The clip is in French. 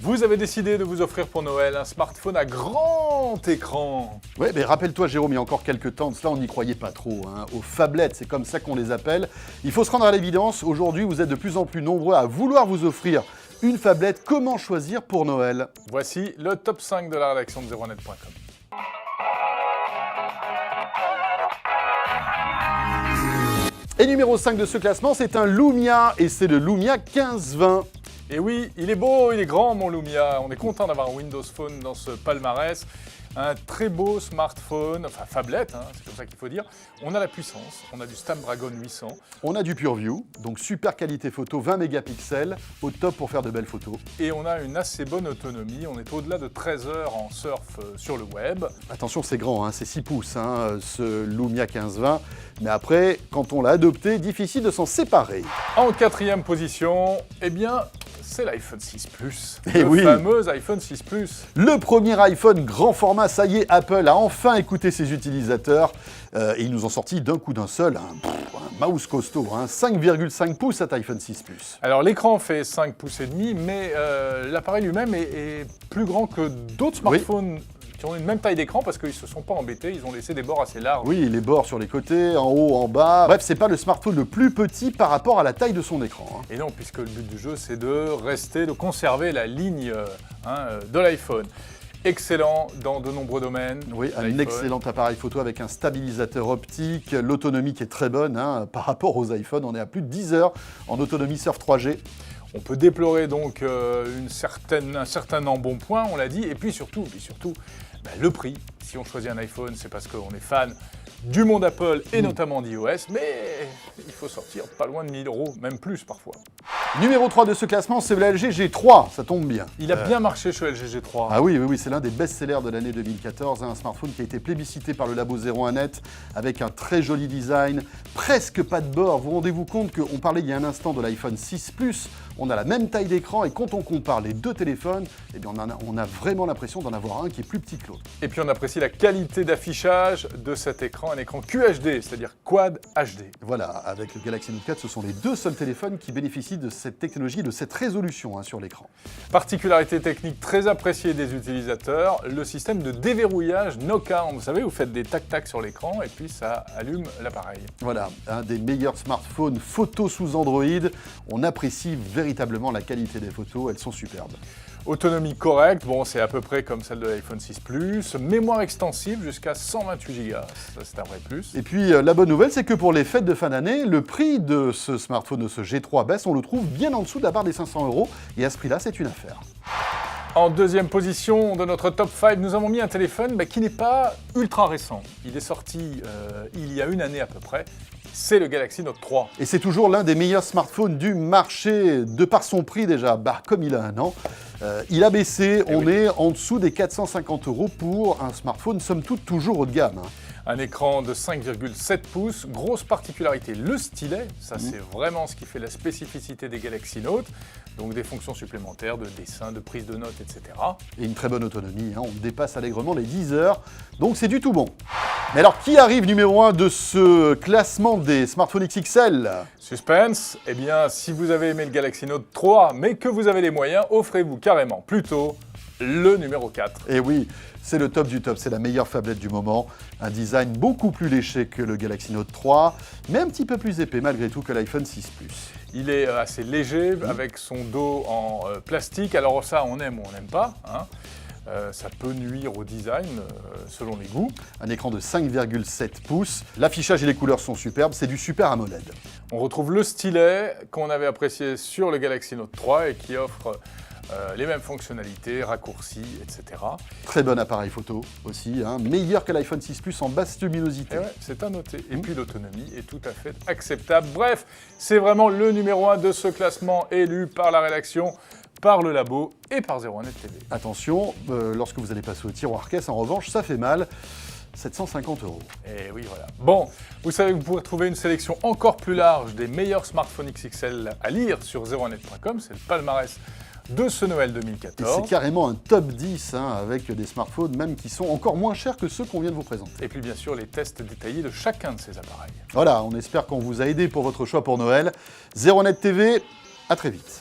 Vous avez décidé de vous offrir pour Noël un smartphone à grand écran. Ouais, mais rappelle-toi Jérôme, il y a encore quelques temps de cela, on n'y croyait pas trop. Aux phablettes, c'est comme ça qu'on les appelle. Il faut se rendre à l'évidence, aujourd'hui vous êtes de plus en plus nombreux à vouloir vous offrir une phablette. Comment choisir pour Noël? Voici le top 5 de la rédaction de zeronet.com. Et numéro 5 de ce classement, c'est un Lumia, et c'est le Lumia 1520. Et oui, il est beau, il est grand mon Lumia. On est content d'avoir un Windows Phone dans ce palmarès. Un très beau smartphone, enfin phablette, c'est comme ça qu'il faut dire. On a la puissance, on a du Snapdragon 800. On a du PureView, donc super qualité photo, 20 mégapixels, au top pour faire de belles photos. Et on a une assez bonne autonomie, on est au-delà de 13 heures en surf sur le web. Attention, c'est grand, c'est 6 pouces, ce Lumia 1520. Mais après, quand on l'a adopté, difficile de s'en séparer. En quatrième position, eh bien, c'est l'iPhone 6 Plus. Et le fameux iPhone 6 Plus. Le premier iPhone grand format, ça y est, Apple a enfin écouté ses utilisateurs. Et ils nous ont sorti d'un coup d'un seul un mouse costaud, 5,5 pouces cet iPhone 6 Plus. Alors l'écran fait 5 pouces et demi, mais l'appareil lui-même est plus grand que d'autres smartphones. Oui. Qui ont une même taille d'écran parce qu'ils ne se sont pas embêtés, ils ont laissé des bords assez larges. Oui, les bords sur les côtés, en haut, en bas. Bref, c'est pas le smartphone le plus petit par rapport à la taille de son écran. Et non, puisque le but du jeu, c'est de conserver la ligne de l'iPhone. Excellent dans de nombreux domaines. Oui, un excellent appareil photo avec un stabilisateur optique, l'autonomie qui est très bonne. Par rapport aux iPhones, on est à plus de 10 heures en autonomie Surf 3G. On peut déplorer donc un certain embonpoint, on l'a dit, et puis surtout, le prix. Si on choisit un iPhone, c'est parce qu'on est fan du monde Apple et notamment d'iOS, mais il faut sortir pas loin de 1000 €, même plus parfois. Numéro 3 de ce classement, c'est le LG G3, ça tombe bien. Il a bien marché chez LG G3. Ah oui, c'est l'un des best-sellers de l'année 2014, un smartphone qui a été plébiscité par le labo 01net, avec un très joli design, presque pas de bord. Vous rendez-vous compte qu'on parlait il y a un instant de l'iPhone 6 Plus, on a la même taille d'écran et quand on compare les deux téléphones, eh bien on a vraiment l'impression d'en avoir un qui est plus petit que l'autre. Et puis on apprécie la qualité d'affichage de cet écran, un écran QHD, c'est-à-dire Quad HD. Voilà, avec le Galaxy Note 4, ce sont les deux seuls téléphones qui bénéficient de cette technologie, de cette résolution sur l'écran. Particularité technique très appréciée des utilisateurs, le système de déverrouillage Knock-Arm. Vous savez, vous faites des tac-tac sur l'écran et puis ça allume l'appareil. Voilà, un des meilleurs smartphones photos sous Android. On apprécie véritablement la qualité des photos, elles sont superbes. Autonomie correcte, c'est à peu près comme celle de l'iPhone 6 Plus. Mémoire extensive jusqu'à 128 Go, ça c'est un vrai plus. Et puis la bonne nouvelle, c'est que pour les fêtes de fin d'année, le prix de ce smartphone, de ce G3 baisse, on le trouve bien en dessous de la barre des 500 €. Et à ce prix-là, c'est une affaire. En deuxième position de notre top 5, nous avons mis un téléphone qui n'est pas ultra récent. Il est sorti il y a une année à peu près. C'est le Galaxy Note 3. Et c'est toujours l'un des meilleurs smartphones du marché, de par son prix déjà, comme il a un an. Il a baissé, on est en dessous des 450 € pour un smartphone, somme toute, toujours haut de gamme. Un écran de 5,7 pouces, grosse particularité, le stylet, ça c'est vraiment ce qui fait la spécificité des Galaxy Note, donc des fonctions supplémentaires de dessin, de prise de notes, etc. Et une très bonne autonomie, on dépasse allègrement les 10 heures, donc c'est du tout bon. Mais alors, qui arrive numéro 1 de ce classement des smartphones XXL ? Suspense, eh bien, si vous avez aimé le Galaxy Note 3, mais que vous avez les moyens, offrez-vous carrément plutôt le numéro 4. Et oui, c'est le top du top, c'est la meilleure phablette du moment. Un design beaucoup plus léché que le Galaxy Note 3, mais un petit peu plus épais malgré tout que l'iPhone 6 Plus. Il est assez léger, avec son dos en plastique. Alors ça, on aime ou on n'aime pas. Ça peut nuire au design, selon les goûts. Un écran de 5,7 pouces. L'affichage et les couleurs sont superbes, c'est du Super AMOLED. On retrouve le stylet qu'on avait apprécié sur le Galaxy Note 3 et qui offre les mêmes fonctionnalités, raccourcis, etc. Très bon appareil photo aussi, meilleur que l'iPhone 6 Plus en basse luminosité. Et ouais, c'est à noter. Et puis l'autonomie est tout à fait acceptable. Bref, c'est vraiment le numéro 1 de ce classement élu par la rédaction, par le labo et par Zeronet TV. Attention, lorsque vous allez passer au tiroir caisse, en revanche, ça fait mal. 750 €. Et oui, voilà. Bon, vous savez que vous pourrez trouver une sélection encore plus large des meilleurs smartphones XXL à lire sur zeronet.com. C'est le palmarès de ce Noël 2014. Et c'est carrément un top 10 avec des smartphones même qui sont encore moins chers que ceux qu'on vient de vous présenter. Et puis bien sûr les tests détaillés de chacun de ces appareils. Voilà, on espère qu'on vous a aidé pour votre choix pour Noël. Zeronet TV, À très vite.